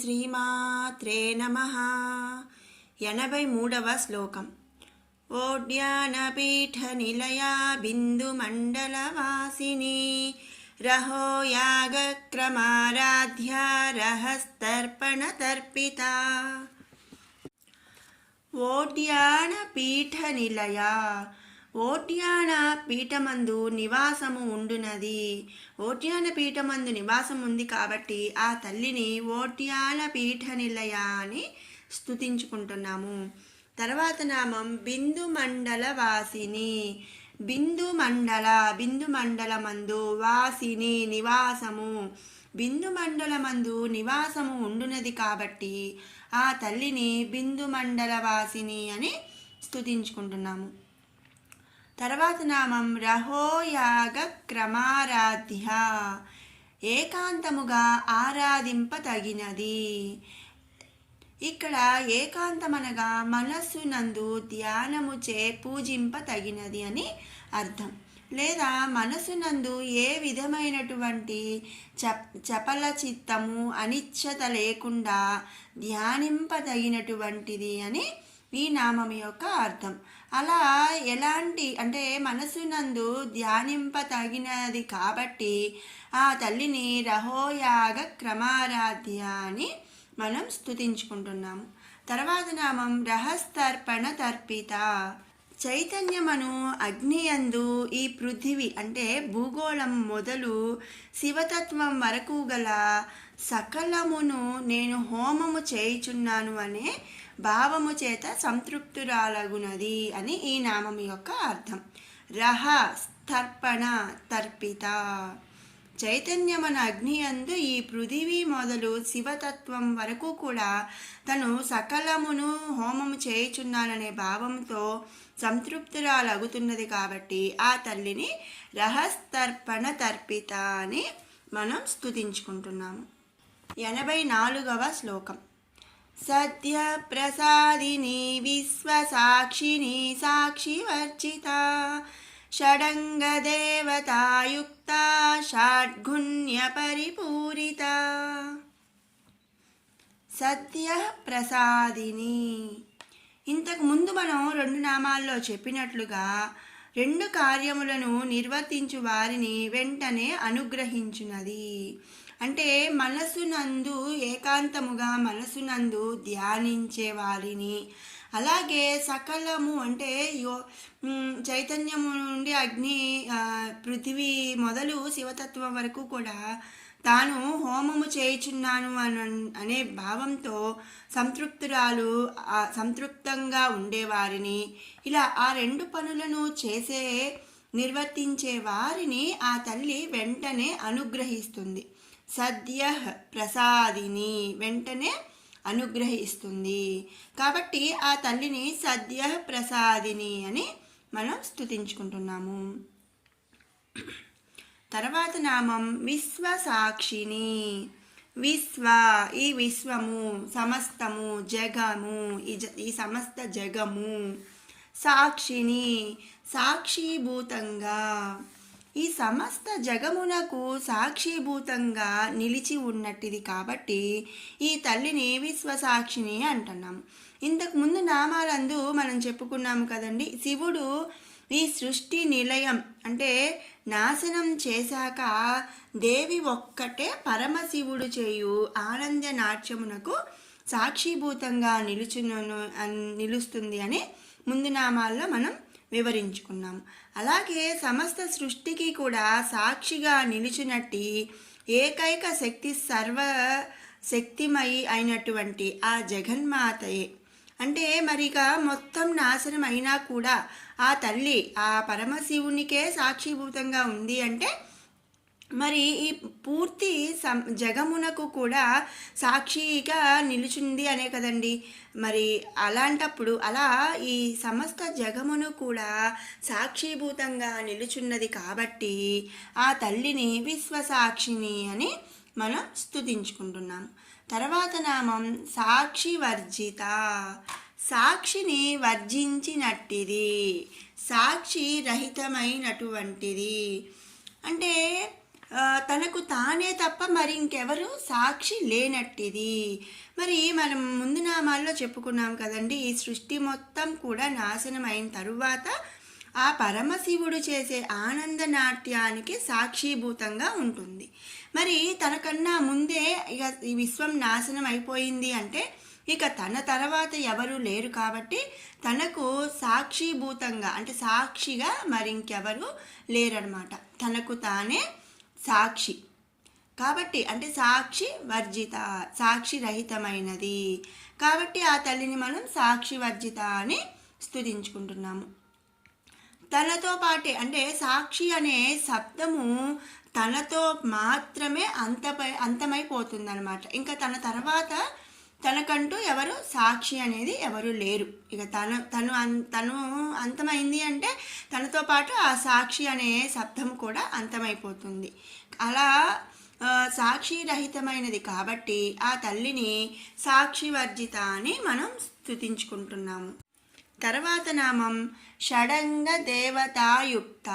శ్రీమాత్రే నమః. 83వ శ్లోకం. ఓడ్యానపీఠ నిలయా బిందుమండలవాసిని రహో యాగక్రమారాధ్య రహస్తర్పణ తర్పిత. ఓడ్యాన పీఠ నిలయ, ఓడ్యాన పీఠమందు నివాసము ఉండునది. ఓడ్యాన పీఠమందు నివాసం ఉంది కాబట్టి ఆ తల్లిని ఓడ్యాన పీఠ నిలయ అని స్తుతించుకుంటున్నాము. తర్వాత నామం బిందు మండల వాసిని. బిందుమండలమందు వాసిని నివాసము, బిందుమండలమందు నివాసము ఉండునది కాబట్టి ఆ తల్లిని బిందుమండల వాసిని అని స్తుతించుకుంటున్నాము. తర్వాత నామం రహోయాగ క్రమారాధ్య, ఏకాంతముగా ఆరాధింపతగినది. ఇక్కడ ఏకాంతమనగా మనస్సునందు ధ్యానముచే పూజింపతగినది అని అర్థం. లేదా మనసునందు ఏ విధమైనటువంటి చపల చిత్తము అనిశ్చత లేకుండా ధ్యానింపదగినటువంటిది అని ఈ నామం యొక్క అర్థం. అలా ఎలాంటి అంటే మనసునందు ధ్యానింపతగినది కాబట్టి ఆ తల్లిని రహోయాగ క్రమారాధ్య అని మనం స్తుతించుకుంటున్నాము. తర్వాత నామం రహస్తర్పణ తర్పిత. చైతన్యమను అగ్నియందు ఈ పృథివి అంటే భూగోళం మొదలు శివతత్వం వరకు గల సకలమును నేను హోమము చేయుచున్నాను అనే భావము చేత సంతృప్తురాలగునది అని ఈ నామం యొక్క అర్థం. రహ స్తర్పణ తర్పిత. చైతన్యమన అగ్నియందు ఈ పృథివీ మొదలు శివతత్వం వరకు కూడా తను సకలమును హోమము చేయుచున్నాననే భావంతో సంతృప్తురాలగుతున్నది కాబట్టి ఆ తల్లిని రహస్తర్పణ తర్పిత అని మనం స్తుతించుకుంటున్నాము. 84వ శ్లోకం. సద్య ప్రసాదిని విశ్వసాక్షిని సాక్షివర్జిత షడంగ దేవతాయుక్త షడ్గుణ్య పరిపూరిత. సద్య ప్రసాదిని. ఇంతకు ముందు మనం 2 నామాల్లో చెప్పినట్లుగా 2 కార్యములను నిర్వర్తించు వారిని వెంటనే అనుగ్రహించునది. అంటే మనసునందు ఏకాంతముగా మనసునందు ధ్యానించే వారిని, అలాగే సకలము అంటే చైతన్యము నుండి అగ్ని పృథివీ మొదలు శివతత్వం వరకు కూడా తాను హోమము చేయుచున్నాను అనే భావంతో సంతృప్తంగా ఉండేవారిని, ఇలా ఆ 2 పనులను నిర్వర్తించే వారిని ఆ తల్లి వెంటనే అనుగ్రహిస్తుంది. సద్య ప్రసాదిని, వెంటనే అనుగ్రహిస్తుంది. కాబట్టి ఆ తల్లిని సద్య ప్రసాదిని అని మనం స్తుతించుకుంటున్నాము. తర్వాత నామం విశ్వసాక్షిని. విశ్వ ఈ విశ్వము, సమస్తము, జగము, ఈ సమస్త జగము. సాక్షిని సాక్షిభూతంగా, ఈ సమస్త జగమునకు సాక్షిభూతంగా నిలిచి ఉన్నట్టిది కాబట్టి ఈ తల్లిని విశ్వసాక్షిని అంటున్నాము. ఇంతకు ముందు నామాలందు మనం చెప్పుకున్నాము కదండి, శివుడు ఈ సృష్టి నిలయం అంటే నాశనం చేశాక దేవి ఒక్కటే పరమశివుడు చేయు ఆనంద నాట్యమునకు సాక్షిభూతంగా నిలుస్తుంది అని ముందు నామాల్లో మనం వివరించుకున్నాము. అలాగే సమస్త సృష్టికి కూడా సాక్షిగా నిలిచినట్టి ఏకైక శక్తి సర్వశక్తిమయి అయినటువంటి ఆ జగన్మాతయే. అంటే మరిగా మొత్తం నాశనం అయినా కూడా ఆ తల్లి ఆ పరమశివునికే సాక్షిభూతంగా ఉంది అంటే మరి ఈ పూర్తి జగమునకు కూడా సాక్షిగా నిలుచుంది అనే కదండి. మరి అలాంటప్పుడు అలా ఈ సమస్త జగమును కూడా సాక్షిభూతంగా నిలుచున్నది కాబట్టి ఆ తల్లిని విశ్వసాక్షిని అని మనం స్తుతించుకుంటున్నాం. తర్వాత నామం సాక్షి వర్జిత. సాక్షిని వర్జించినట్టిది, సాక్షి రహితమైనటువంటిది. అంటే తనకు తానే తప్ప మరి ఇంకెవరు సాక్షి లేనట్టిది. మరి మనం ముందు నామాల్లో చెప్పుకున్నాం కదండి, ఈ సృష్టి మొత్తం కూడా నాశనం అయిన తరువాత ఆ పరమశివుడు చేసే ఆనంద నాట్యానికి సాక్షీభూతంగా ఉంటుంది. మరి తనకన్నా ముందే ఇక ఈ విశ్వం నాశనం అయిపోయింది అంటే ఇక తన తర్వాత ఎవరు లేరు కాబట్టి తనకు సాక్షిభూతంగా అంటే సాక్షిగా మరి ఇంకెవరు లేరనమాట. తనకు తానే సాక్షి కాబట్టి అంటే సాక్షి వర్జిత, సాక్షి రహితమైనది కాబట్టి ఆ తల్లిని మనం సాక్షి వర్జిత అని స్తుతించుకుంటున్నాము. తనతో పాటే అంటే సాక్షి అనే శబ్దము తనతో మాత్రమే అంతమైపోతుందన్నమాట. ఇంకా తన తర్వాత తనకంటూ ఎవరు సాక్షి అనేది ఎవరు లేరు. ఇక తను అంతమైంది అంటే తనతో పాటు ఆ సాక్షి అనే శబ్దం కూడా అంతమైపోతుంది. అలా సాక్షి రహితమైనది కాబట్టి ఆ తల్లిని సాక్షివర్జిత అని మనం స్తుతించుకుంటున్నాము. తర్వాత నామం షడంగ దేవతాయుక్త.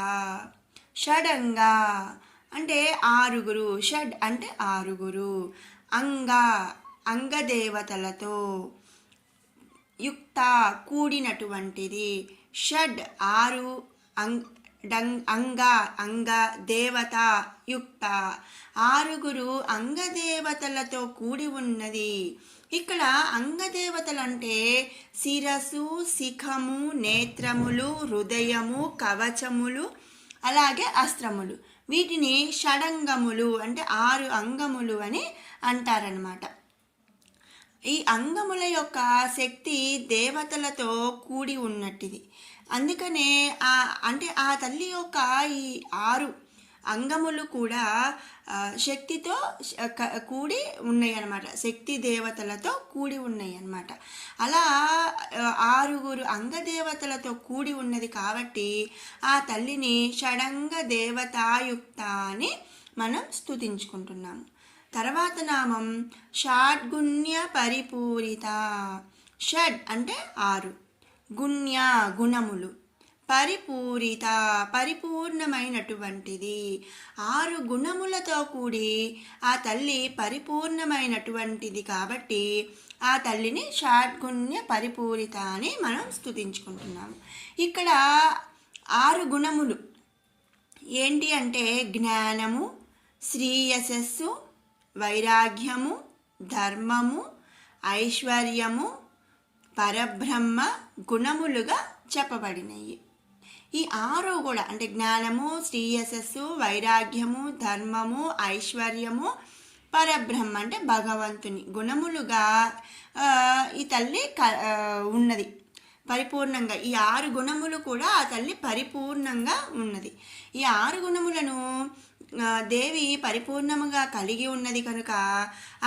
షడంగ అంటే ఆరుగురు, షడ్ అంటే ఆరుగురు, అంగదేవతలతో, యుక్త కూడినటువంటిది, షడ్ ఆరు, అంగ దేవత యుక్త ఆరుగురు అంగదేవతలతో కూడి ఉన్నది. ఇక్కడ అంగదేవతలంటే శిరస్సు, శిఖము, నేత్రములు, హృదయము, కవచములు, అలాగే అస్త్రములు. వీటిని షడంగములు అంటే 6 అంగములు అని అంటారనమాట. ఈ అంగముల యొక్క శక్తి దేవతలతో కూడి ఉన్నట్టిది. అందుకనే అంటే ఆ తల్లి యొక్క ఈ 6 అంగములు కూడా శక్తితో కూడి ఉన్నాయి అన్నమాట. శక్తి దేవతలతో కూడి ఉన్నాయి అన్నమాట. అలా 6 అంగదేవతలతో కూడి ఉన్నది కాబట్టి ఆ తల్లిని షడంగ దేవతాయుక్త అని మనం స్తుతించుకుంటున్నాము. తర్వాత నామం షాడ్గుణ్య పరిపూరిత. షడ్ అంటే 6, గుణ్య గుణములు, పరిపూరిత పరిపూర్ణమైనటువంటిది. 6 గుణములతో కూడి ఆ తల్లి పరిపూర్ణమైనటువంటిది కాబట్టి ఆ తల్లిని షాడ్గుణ్య పరిపూరిత అని మనం స్తుతించుకుంటున్నాము. ఇక్కడ 6 గుణములు ఏంటి అంటే జ్ఞానము, శ్రీయశస్సు, వైరాగ్యము, ధర్మము, ఐశ్వర్యము, పరబ్రహ్మ గుణములుగా చెప్పబడినవి. ఈ 6 కూడా అంటే జ్ఞానము, శ్రీయశస్సు, వైరాగ్యము, ధర్మము, ఐశ్వర్యము, పరబ్రహ్మ అంటే భగవంతుని గుణములుగా ఈ తల్లి ఉన్నది పరిపూర్ణంగా. ఈ 6 గుణములు కూడా ఆ తల్లి పరిపూర్ణంగా ఉన్నది. ఈ 6 గుణములను దేవి పరిపూర్ణముగా కలిగి ఉన్నది కనుక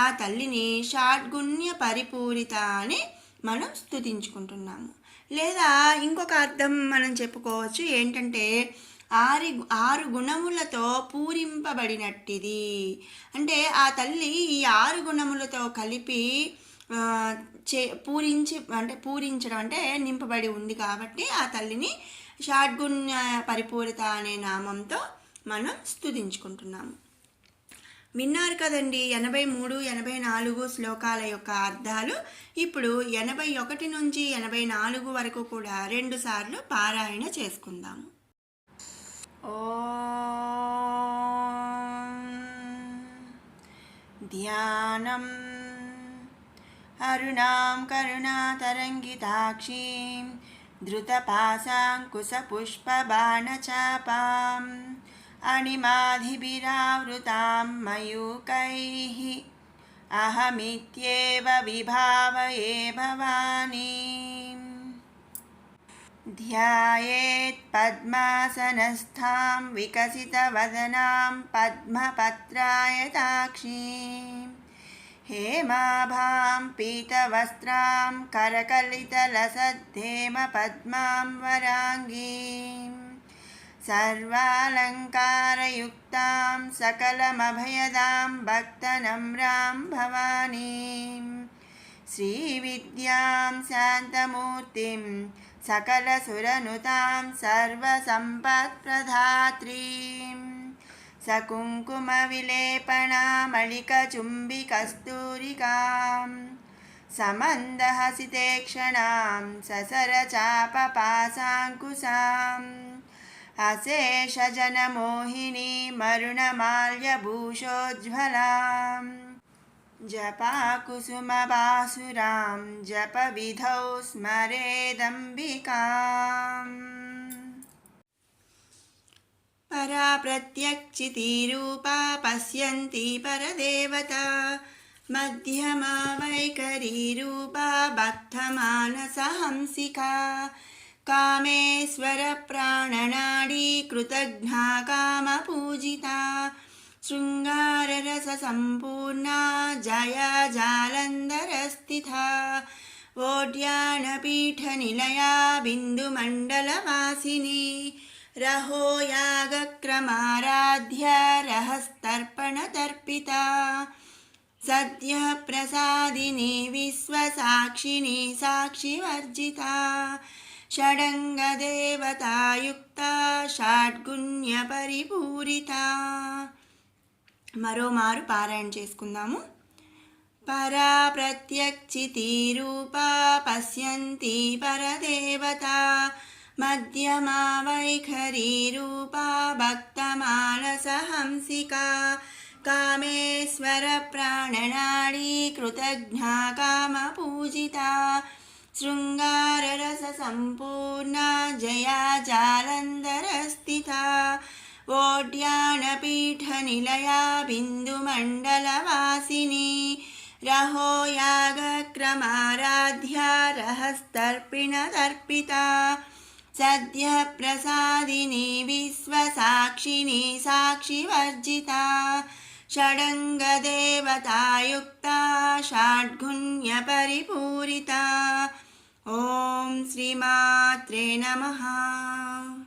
ఆ తల్లిని షాడ్గుణ్య పరిపూరిత అని మనం స్తుతించుకుంటున్నాము. లేదా ఇంకొక అర్థం మనం చెప్పుకోవచ్చు ఏంటంటే 6 గుణములతో పూరింపబడినట్టిది. అంటే ఆ తల్లి ఈ 6 గుణములతో కలిపి పూరించడం అంటే నింపబడి ఉంది కాబట్టి ఆ తల్లిని షాడ్గుణ్య పరిపూరిత అనే నామంతో మనం స్తుతించుకుంటున్నాము. విన్నారు కదండి 83, 84 శ్లోకాల యొక్క అర్థాలు. ఇప్పుడు 81 నుంచి 84 వరకు కూడా 2 సార్లు పారాయణ చేసుకుందాము. ఓం ధ్యానం అరుణాం కరుణాతరంగితాక్షీం ధృతపాశాంకుశపుష్పబాణచాపాం అణిమాధిభిరావృతాం మయూకైః అహమిత్యేవ విభావయే భవానీం. ధ్యాయేత్ పద్మాసనస్థాం వికసితవదనాం పద్మపత్రాయతాక్షీం హేమాభాం పీతవస్త్రాం కరకలితలసద్ధేమ పద్మాం వరాంగీం సర్వాలంకారయుక్తాం సకలమభయదాం భక్తనమ్రాం భవానీం శ్రీవిద్యాం శాంతమూర్తిం సకలసురనుతాం సర్వసంపత్ప్రదాత్రీం सकुङ्कुमविलेपनामलिकचुम्बिकस्तूरिकां समन्दहसितेक्षणां ससरचापपासाङ्कुशाम् अशेषजनमोहिनी मरुणमाल्यभूषोज्ज्वलाम् जपाकुसुमबासुरां जपविधौ स्मरेदम्बिकाम् परा प्रत्यक्षितिरूपा पश्यन्ति परदेवता मध्यमा वैखरीरूपा बद्धमानसहंसिका कामेश्वरप्राणनाडी कृतघ्ना कामपूजिता शृङ्गाररससम्पूर्णा जया जालन्धरस्थिता वोढ्यानपीठनिलया बिन्दुमण्डलवासिनी रहो यागक्रमाराध्या रहस्तर्पणतर्पिता सद्यः प्रसादिनी विश्वसाक्षिणी साक्षिवर्जिता షడంగదేవతాయుక్త షాడ్గుణ్యపరిపూరిత. మరోమారు పారాయణ చేసుకుందాము. పరా ప్రత్యక్షితిరూపా పశ్యంతి పరదేవత మధ్యమా వైఖరీ రూపా భక్తమానసహంసికా కామేశ్వర ప్రాణనాడీ కృతజ్ఞా కామపూజితా శృంగారరససంపూర్ణా జయా జాలంధరస్థితా वोढ्यानपीठनिलया बिन्दुमण्डलवासिनी रहो यागक्रमाराध्या रहस्तर्पिणतर्पिता सद्यः प्रसादिनी विश्वसाक्षिणी साक्षिवर्जिता षडङ्गदेवतायुक्ता षड्गुण्यपरिपूरिता. ఓం శ్రీమాత్రే నమః.